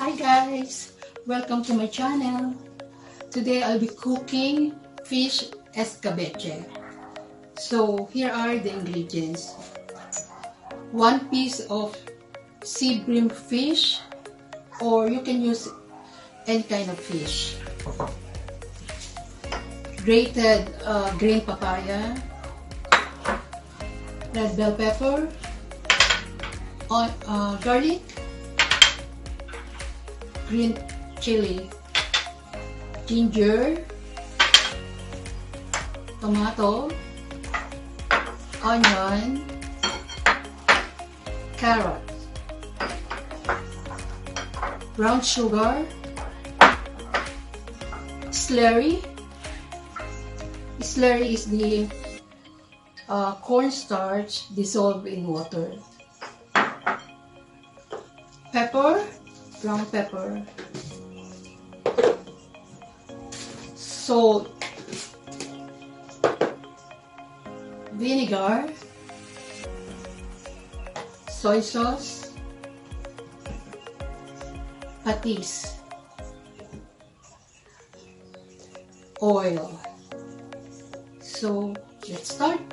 Hi guys! Welcome to my channel. Today I'll be cooking fish escabeche. So here are the ingredients. 1 piece of sea bream fish, or you can use any kind of fish. Grated green papaya, red bell pepper, garlic, green chilli, ginger, tomato, onion, carrot, brown sugar, slurry. Slurry is the cornstarch dissolved in water. Pepper, brown pepper, salt, vinegar, soy sauce, patis, oil. So let's start.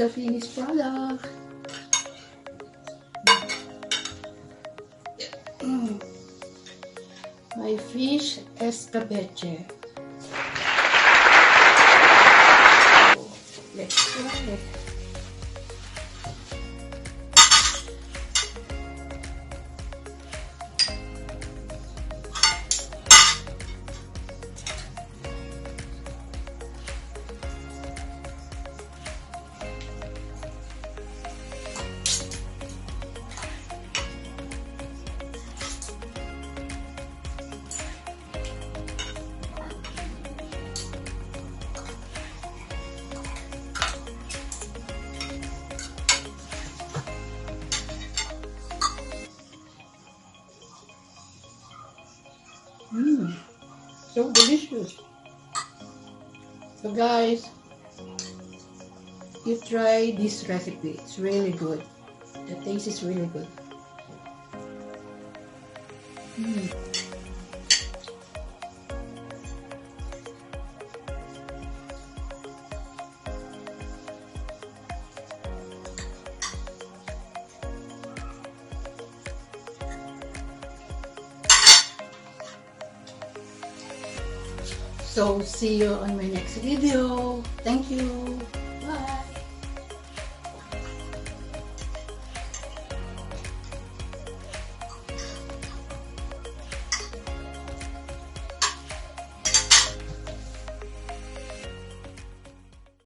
the finished product. My fish escabeche. Let's try it. So delicious. So guys, you try this recipe. It's really good. The taste is really good. So see you on my next video. Thank you.